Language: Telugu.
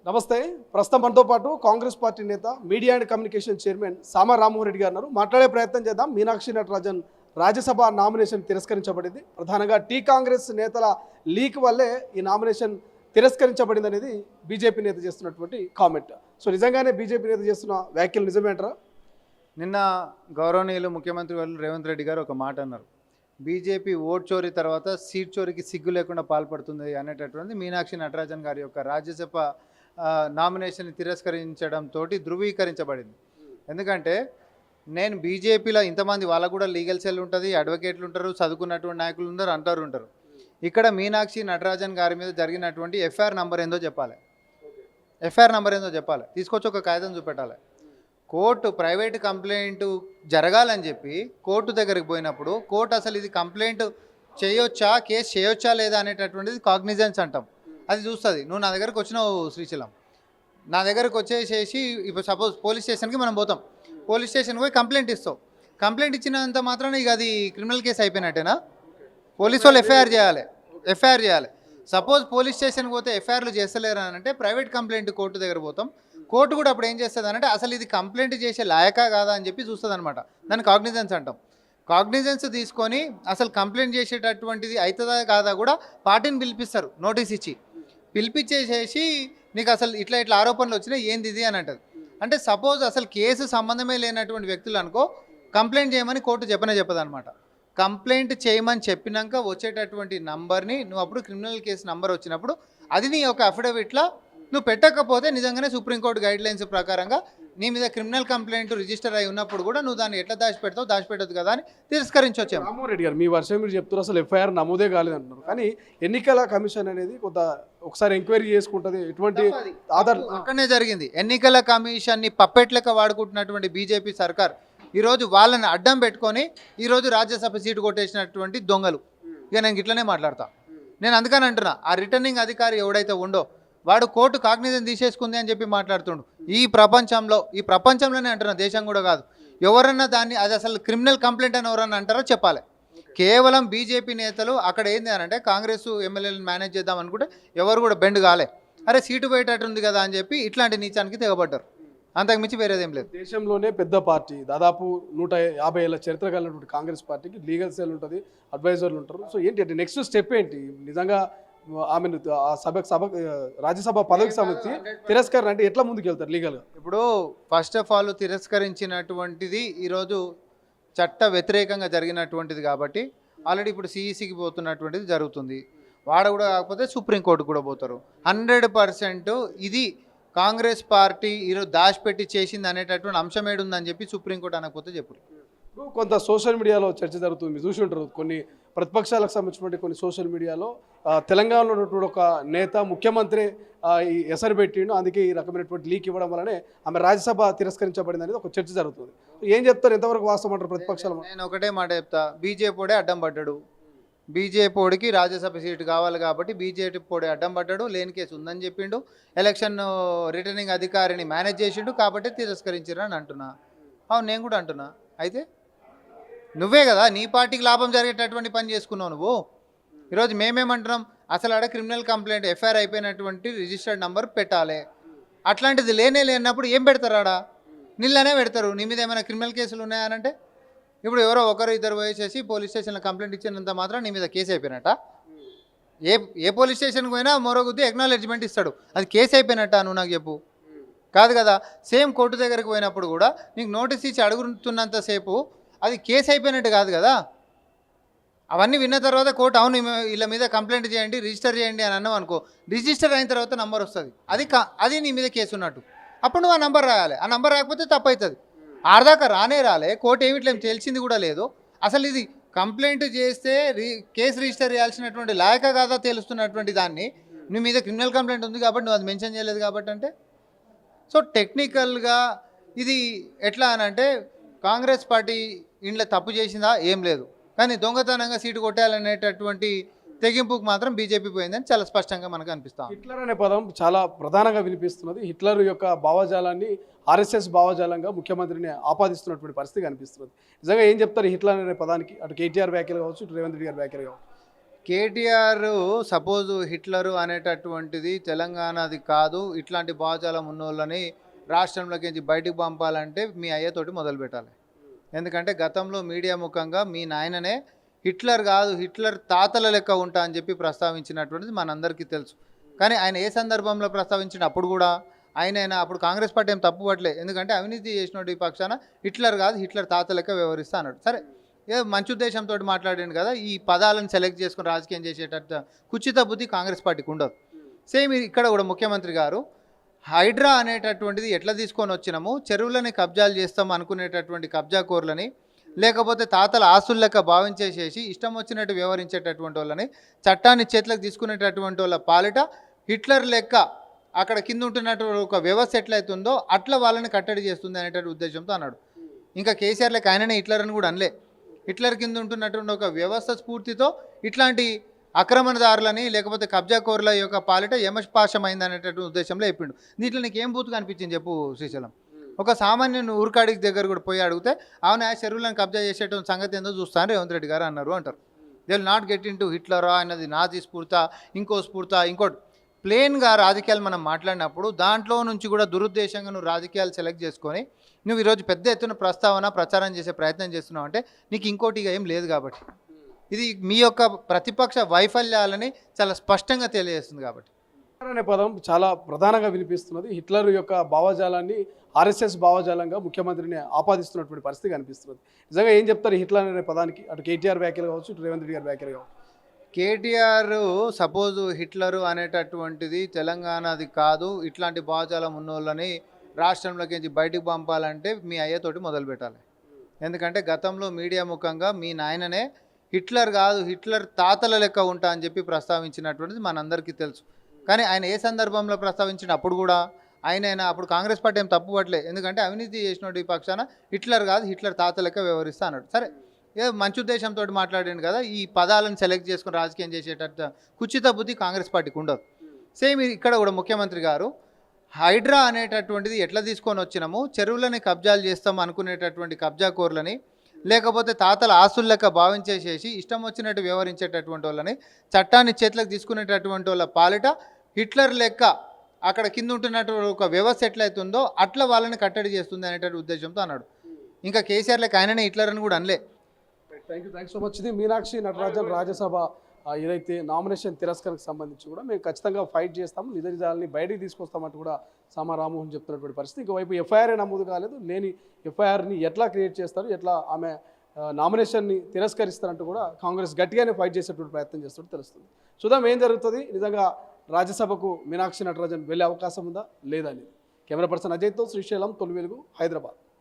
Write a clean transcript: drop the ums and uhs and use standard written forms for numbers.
నమస్తే. ప్రస్తుతం మనతో పాటు కాంగ్రెస్ పార్టీ నేత, మీడియా అండ్ కమ్యూనికేషన్ చైర్మన్ సామా రామ్మోహన్ రెడ్డి గారు ఉన్నారు. మాట్లాడే ప్రయత్నం చేద్దాం. మీనాక్షి నటరాజన్ రాజ్యసభ నామినేషన్ తిరస్కరించబడింది. ప్రధానంగా టీ కాంగ్రెస్ నేతల లీక్ వల్లే ఈ నామినేషన్ తిరస్కరించబడింది అనేది బీజేపీ నేత చేస్తున్నటువంటి కామెంట్. సో నిజంగానే బీజేపీ నేత చేస్తున్న వ్యాఖ్యలు నిజమేంటారా? నిన్న గౌరవనీయులు ముఖ్యమంత్రి వాళ్ళు రేవంత్ రెడ్డి గారు ఒక మాట అన్నారు. బీజేపీ ఓట్ చోరీ తర్వాత సీట్ చోరీకి సిగ్గు లేకుండా పాల్పడుతుంది అనేటటువంటి మీనాక్షి నటరాజన్ గారి యొక్క రాజ్యసభ నామినేషన్ తిరస్కరించడంతో ధృవీకరించబడింది. ఎందుకంటే నేను బీజేపీలో ఇంతమంది వాళ్ళకు కూడా లీగల్ సెల్ ఉంటుంది, అడ్వకేట్లు ఉంటారు, చదువుకున్నటువంటి నాయకులు ఉంటారు, అంటారు ఉంటారు. ఇక్కడ మీనాక్షి నటరాజన్ గారి మీద జరిగినటువంటి ఎఫ్ఐఆర్ నెంబర్ ఏందో చెప్పాలి. తీసుకొచ్చి ఒక కాగితం చూపెట్టాలి. కోర్టు ప్రైవేట్ కంప్లైంట్ జరగాలని చెప్పి కోర్టు దగ్గరికి పోయినప్పుడు కోర్టు అసలు ఇది కంప్లైంట్ చేయొచ్చా, కేసు చేయొచ్చా లేదా అనేటటువంటిది కాగ్నిజెన్స్ అంటాం. అది చూస్తుంది. నువ్వు నా దగ్గరకు వచ్చినావు శ్రీశైలం, నా దగ్గరకు వచ్చేసేసి ఇప్పుడు సపోజ్ పోలీస్ స్టేషన్కి మనం పోతాం. పోలీస్ స్టేషన్కి పోయి కంప్లైంట్ ఇస్తావు. కంప్లైంట్ ఇచ్చినంత మాత్రాన ఇక అది క్రిమినల్ కేసు అయిపోయినట్టేనా? పోలీసు వాళ్ళు ఎఫ్ఐఆర్ చేయాలి. సపోజ్ పోలీస్ స్టేషన్కి పోతే ఎఫ్ఐఆర్లు చేస్తలేరు అని అంటే ప్రైవేట్ కంప్లైంట్ కోర్టు దగ్గర పోతాం. కోర్టు కూడా అప్పుడు ఏం చేస్తుంది అంటే అసలు ఇది కంప్లైంట్ చేసే లాయకా కాదా అని చెప్పి చూస్తుంది అనమాట. దాన్ని కాగ్నిజెన్స్ అంటాం. కాగ్నిజెన్స్ తీసుకొని అసలు కంప్లైంట్ చేసేటటువంటిది అవుతుందా కాదా కూడా పార్టీని పిలిపిస్తారు. నోటీస్ ఇచ్చి పిలిపించేసేసి నీకు అసలు ఇట్లా ఆరోపణలు వచ్చినాయి ఏంది ఇది అని అంటది. అంటే సపోజ్ అసలు కేసు సంబంధమే లేనటువంటి వ్యక్తులు అనుకో కంప్లైంట్ చేయమని కోర్టు చెప్పదనమాట. కంప్లైంట్ చేయమని చెప్పినాక వచ్చేటటువంటి నంబర్ని నువ్వు అప్పుడు క్రిమినల్ కేసు నంబర్ వచ్చినప్పుడు అది నీ యొక్క అఫిడవిట్లో నువ్వు పెట్టకపోతే నిజంగానే సుప్రీంకోర్టు గైడ్లైన్స్ ప్రకారంగా నీ మీద క్రిమినల్ కంప్లైంట్ రిజిస్టర్ అయి ఉన్నప్పుడు కూడా నువ్వు దాన్ని ఎట్లా దాచిపెట్టదు కదా అని తిరస్కరించవచ్చు. రామ్మోహన్ రెడ్డి గారు, మీ వర్షం మీరు చెప్తున్నారు అసలు ఎఫ్ఐఆర్ నమోదే కాలేదు అంటున్నారు. కానీ ఎన్నికల కమిషన్ అనేది కొంత ఒకసారి ఎంక్వైరీ చేసుకుంటుంది. ఎటువంటి ఆధార్ అక్కడనే జరిగింది. ఎన్నికల కమిషన్ని పప్పెట్ లెక్క వాడుకుంటున్నటువంటి బీజేపీ సర్కార్ ఈరోజు వాళ్ళని అడ్డం పెట్టుకొని ఈరోజు రాజ్యసభ సీటు కొట్టేసినటువంటి దొంగలు. ఇక నేను ఇట్లనే మాట్లాడతా. నేను అందుకని అంటున్నా, ఆ రిటర్నింగ్ అధికారి ఎవడైతే ఉండో వాడు కోర్టు కాగ్నిజెన్స్ తీసేసుకుంది అని చెప్పి మాట్లాడుతుండు. ఈ ప్రపంచంలోనే అంటున్నా, దేశం కూడా కాదు. ఎవరన్నా దాన్ని అది అసలు క్రిమినల్ కంప్లైంట్ అని ఎవరన్నా అంటారో చెప్పాలి. కేవలం బీజేపీ నేతలు అక్కడ ఏంది అని అంటే కాంగ్రెస్ ఎమ్మెల్యేలను మేనేజ్ చేద్దాం అనుకుంటే ఎవరు కూడా బెండ్ కాలే. అరే సీటు పోయేటట్టుంది కదా అని చెప్పి ఇట్లాంటి నీచానికి తెగబడ్డారు. అంతకుమించి వేరేదేం లేదు. దేశంలోనే పెద్ద పార్టీ, దాదాపు 150 ఏళ్ళ చరిత్ర కలిగినటువంటి కాంగ్రెస్ పార్టీకి లీగల్ సెల్ ఉంటుంది, అడ్వైజర్లు ఉంటారు. సో ఏంటి అంటే నెక్స్ట్ స్టెప్ ఏంటి? నిజంగా ఆమెను రాజ్యసభ పదవికి సంబంధించి తిరస్కరణ అంటే ఎట్లా ముందుకు వెళ్తారు లీగల్గా? ఇప్పుడు ఫస్ట్ ఆఫ్ ఆల్ తిరస్కరించినటువంటిది ఈరోజు చట్ట వ్యతిరేకంగా జరిగినటువంటిది కాబట్టి ఆల్రెడీ ఇప్పుడు సిఈసికి పోతున్నటువంటిది జరుగుతుంది. వాడ కూడా కాకపోతే సుప్రీంకోర్టు కూడా పోతారు. 100% ఇది కాంగ్రెస్ పార్టీ ఈరోజు దాచిపెట్టి చేసింది అనేటటువంటి అంశం ఏడుందని చెప్పి సుప్రీంకోర్టు అనకపోతే చెప్పు. కొంత సోషల్ మీడియాలో చర్చ జరుగుతుంది, మీరు చూసి ఉంటారు. కొన్ని ప్రతిపక్షాలకు సంబంధించినటువంటి కొన్ని సోషల్ మీడియాలో తెలంగాణలో ఉన్నటువంటి ఒక నేత ముఖ్యమంత్రి ఈ ఎసరు పెట్టిండు, అందుకే ఈ రకమైనటువంటి లీక్ ఇవ్వడం వల్లనే ఆమె రాజ్యసభ తిరస్కరించబడింది అనేది ఒక చర్చ జరుగుతుంది. ఏం చెప్తారు, ఎంతవరకు వాస్తవం అంటారు ప్రతిపక్షాలు? నేను ఒకటే మాట చెప్తా, బీజేపీడే అడ్డం పడ్డాడు. బీజేపీకి రాజ్యసభ సీటు కావాలి కాబట్టి బీజేపీ అడ్డం పడ్డాడు. లేని కేసు ఉందని చెప్పిండు. ఎలక్షన్ రిటర్నింగ్ అధికారిని మేనేజ్ చేసిండు కాబట్టి తిరస్కరించారు అని అంటున్నా. అవును, నేను కూడా అంటున్నా. అయితే నువ్వే కదా నీ పార్టీకి లాభం జరిగేటటువంటి పని చేసుకున్నావు నువ్వు. ఈరోజు మేమేమంటున్నాం, అసలు ఆడ క్రిమినల్ కంప్లైంట్ ఎఫ్ఐఆర్ అయిపోయినటువంటి రిజిస్టర్డ్ నెంబర్ పెట్టాలి. అట్లాంటిది లేనప్పుడు ఏం పెడతారు? ఆడ నీళ్ళనే పెడతారు. నీ మీద ఏమైనా క్రిమినల్ కేసులు ఉన్నాయనంటే ఇప్పుడు ఎవరో ఒకరు ఇద్దరు పోయేసేసి పోలీస్ స్టేషన్లో కంప్లైంట్ ఇచ్చినంత మాత్రం నీ మీద కేసు అయిపోయినట్ట? ఏ పోలీస్ స్టేషన్కి పోయినా మరో కొద్ది ఎక్నాలెడ్జ్మెంట్ ఇస్తాడు. అది కేసు అయిపోయినట్ట? నువ్వు నాకు చెప్పు. కాదు కదా. సేమ్ కోర్టు దగ్గరికి పోయినప్పుడు కూడా నీకు నోటీస్ ఇచ్చి అడుగుతున్నంతసేపు అది కేసు అయిపోయినట్టు కాదు కదా. అవన్నీ విన్న తర్వాత కోర్టు అవును వీళ్ళ మీద కంప్లైంట్ చేయండి, రిజిస్టర్ చేయండి అని అన్నావు అనుకో, రిజిస్టర్ అయిన తర్వాత నంబర్ వస్తుంది. అది నీ మీద కేసు ఉన్నట్టు. అప్పుడు నువ్వు ఆ నంబర్ రాయాలి. ఆ నంబర్ రాకపోతే తప్పు అవుతుంది. ఆడదాకా రాలే. కోర్టు ఏమిట్లేం తెలిసింది కూడా లేదు. అసలు ఇది కంప్లైంట్ చేస్తే కేసు రిజిస్టర్ చేయాల్సినటువంటి లాయక కాదా తెలుస్తున్నటువంటి దాన్ని నీ మీద క్రిమినల్ కంప్లైంట్ ఉంది కాబట్టి నువ్వు అది మెన్షన్ చేయలేదు కాబట్టి అంటే. సో టెక్నికల్గా ఇది ఎట్లా అని అంటే కాంగ్రెస్ పార్టీ ఇంట్లో తప్పు చేసిందా ఏం లేదు, కానీ దొంగతనంగా సీటు కొట్టాలనేటటువంటి తెగింపుకు మాత్రం బీజేపీ పోయిందని చాలా స్పష్టంగా మనకు అనిపిస్తాం. హిట్లర్ అనే పదం చాలా ప్రధానంగా వినిపిస్తున్నది. హిట్లర్ యొక్క భావజాలాన్ని ఆర్ఎస్ఎస్ భావజాలంగా ముఖ్యమంత్రిని ఆపాదిస్తున్నటువంటి పరిస్థితి కనిపిస్తున్నది. నిజంగా ఏం చెప్తారు హిట్లర్ అనే పదానికి? అటు కేటీఆర్ వ్యాఖ్యలు కావచ్చు, ఇటు రేవంత్ రెడ్డి గారి వ్యాఖ్యలు కావచ్చు. కేటీఆర్ సపోజ్ హిట్లరు అనేటటువంటిది తెలంగాణది కాదు, ఇట్లాంటి భావజాలం ఉన్నోళ్ళని రాష్ట్రంలోకి బయటకు పంపాలంటే మీ అయ్యతోటి మొదలు పెట్టాలి. ఎందుకంటే గతంలో మీడియా ముఖంగా మీ నాయననే హిట్లర్ కాదు, హిట్లర్ తాతల లెక్క ఉంటా అని చెప్పి ప్రస్తావించినటువంటిది మనందరికీ తెలుసు. కానీ ఆయన ఏ సందర్భంలో ప్రస్తావించిన అప్పుడు కూడా ఆయన అప్పుడు కాంగ్రెస్ పార్టీ ఏం తప్పు పట్టలే. ఎందుకంటే అవినీతి చేసినోడు ఈ పక్షాన హిట్లర్ కాదు, హిట్లర్ తాత లెక్క వ్యవహరిస్తా అన్నాడు. సరే, ఏ మంచి ఉద్దేశంతో మాట్లాడాడు కదా, ఈ పదాలను సెలెక్ట్ చేసుకుని రాజకీయం చేసేటట్టు కుచిత బుద్ధి కాంగ్రెస్ పార్టీకి ఉండదు. సేమ్ ఇక్కడ కూడా ముఖ్యమంత్రి గారు హైడ్రా అనేటటువంటిది ఎట్లా తీసుకొని వచ్చినాము, చెరువులని కబ్జాలు చేస్తాం అనుకునేటటువంటి కబ్జాకోర్లని, లేకపోతే తాతల ఆస్తుల లెక్క భావించేసేసి ఇష్టం వచ్చినట్టు వ్యవహరించేటటువంటి వాళ్ళని, చట్టాన్ని చేతులకు తీసుకునేటటువంటి వాళ్ళ పాలిట హిట్లర్ లెక్క అక్కడ కింద ఉంటున్నటువంటి ఒక వ్యవస్థ ఎట్లయితుందో అట్లా వాళ్ళని కట్టడి చేస్తుంది అనేటువంటి ఉద్దేశంతో అన్నాడు. ఇంకా కేసీఆర్ లెక్క ఆయననే హిట్లర్ అని కూడా అనలే. హిట్లర్ కింద ఉంటున్నటువంటి ఒక వ్యవస్థ స్ఫూర్తితో ఇట్లాంటి ఆక్రమణదారులని లేకపోతే కబ్జాకోరుల యొక్క పాలిట యమపాశమైంది అనేటటువంటి ఉద్దేశంలో చెప్పిండు. దీంట్లో నీకు ఏం బూతుగా అనిపించింది చెప్పు శ్రీశైలం? ఒక సామాన్యుని ఊరికాడికి దగ్గర కూడా పోయి అడిగితే అవును చెరువులను కబ్జా చేసేటువంటి సంగతి ఏందో చూస్తాను రేవంత్ రెడ్డి గారు అన్నారు అంటారు. They will not get into హిట్లరా అన్నది నాది స్ఫూర్త, ఇంకో స్ఫూర్త, ఇంకోటి. ప్లెయిన్గా రాజకీయాలు మనం మాట్లాడినప్పుడు దాంట్లో నుంచి కూడా దురుద్దేశంగా నువ్వు రాజకీయాలు సెలెక్ట్ చేసుకొని నువ్వు ఈరోజు పెద్ద ఎత్తున ప్రస్తావన ప్రచారం చేసే ప్రయత్నం చేస్తున్నావు అంటే నీకు ఇంకోటిగా ఏం లేదు. కాబట్టి ఇది మీ యొక్క ప్రతిపక్ష వైఫల్యాలని చాలా స్పష్టంగా తెలియజేస్తుంది. కాబట్టి అనే పదం చాలా ప్రధానంగా వినిపిస్తున్నది. హిట్లర్ యొక్క భావజాలాన్ని ఆర్ఎస్ఎస్ భావజాలంగా ముఖ్యమంత్రిని ఆపాదిస్తున్నటువంటి పరిస్థితి కనిపిస్తున్నది. నిజంగా ఏం చెప్తారు హిట్లర్ అనే పదానికి? అటు కేటీఆర్ వ్యాఖ్యలు కావచ్చు, ఇటు రేవంత్ రెడ్డి గారి వ్యాఖ్యలు కావచ్చు. కేటీఆర్ సపోజ్ హిట్లరు అనేటటువంటిది తెలంగాణది కాదు, ఇట్లాంటి భావజాలం ఉన్నోళ్ళని రాష్ట్రంలోకి బయటకు పంపాలంటే మీ అయ్యతోటి మొదలు పెట్టాలి. ఎందుకంటే గతంలో మీడియా ముఖంగా మీ నాయననే హిట్లర్ కాదు, హిట్లర్ తాతల లెక్క ఉంటా అని చెప్పి ప్రస్తావించినటువంటిది మనందరికీ తెలుసు. కానీ ఆయన ఏ సందర్భంలో ప్రస్తావించిన అప్పుడు కూడా ఆయన అప్పుడు కాంగ్రెస్ పార్టీ ఏం తప్పు పట్టలే. ఎందుకంటే అవినీతి చేసినోడు ఈ పక్షాన హిట్లర్ కాదు, హిట్లర్ తాత లెక్క వ్యవహరిస్తా అన్నాడు. సరే, ఏ మంచి ఉద్దేశంతో మాట్లాడాడు కదా, ఈ పదాలను సెలెక్ట్ చేసుకుని రాజకీయం చేసేటట్టు కుచిత బుద్ధి కాంగ్రెస్ పార్టీకి ఉండదు. సేమ్ ఇక్కడ కూడా ముఖ్యమంత్రి గారు హైడ్రా అనేటటువంటిది ఎట్లా తీసుకొని వచ్చినాము, చెరువులని కబ్జాలు చేస్తాం అనుకునేటటువంటి కబ్జాకోర్లని, లేకపోతే తాతల ఆస్తుల లెక్క భావించేసేసి ఇష్టం వచ్చినట్టు వ్యవహరించేటటువంటి వాళ్ళని, చట్టాన్ని చేతులకు తీసుకునేటటువంటి వాళ్ళ పాలిట హిట్లర్ లెక్క అక్కడ కింద ఉంటున్నటువంటి ఒక వ్యవస్థ ఎట్లయితుందో అట్లా వాళ్ళని కట్టడి చేస్తుంది అనేటువంటి ఉద్దేశంతో అన్నాడు. ఇంకా కేసీఆర్ లెక్క ఆయననే హిట్లర్ అని కూడా అనలే. Thank you so much. ఇది మీనాక్షి నటరాజన్ రాజ్యసభ ఏదైతే నామినేషన్ తిరస్కరణకు సంబంధించి కూడా మేము ఖచ్చితంగా ఫైట్ చేస్తాము, నిజ నిజాలని బయటికి తీసుకొస్తామంటూ కూడా సామా రామ్మోహన్ చెప్తున్నటువంటి పరిస్థితి. ఇంకోవైపు ఎఫ్ఐఆర్ నమోదు కాలేదు, లేని ఎఫ్ఐఆర్ని ఎట్లా క్రియేట్ చేస్తారు, ఎట్లా ఆమె నామినేషన్ని తిరస్కరిస్తారంటూ కూడా కాంగ్రెస్ గట్టిగానే ఫైట్ చేసేటువంటి ప్రయత్నం చేస్తున్నట్టు తెలుస్తుంది. చూద్దాం ఏం జరుగుతుంది. నిజంగా రాజ్యసభకు మీనాక్షి నటరాజన్ వెళ్ళే అవకాశం ఉందా లేదా అనేది. కెమెరా పర్సన్ అజయ్తో శ్రీశైలం, తొలి వెలుగు, హైదరాబాద్.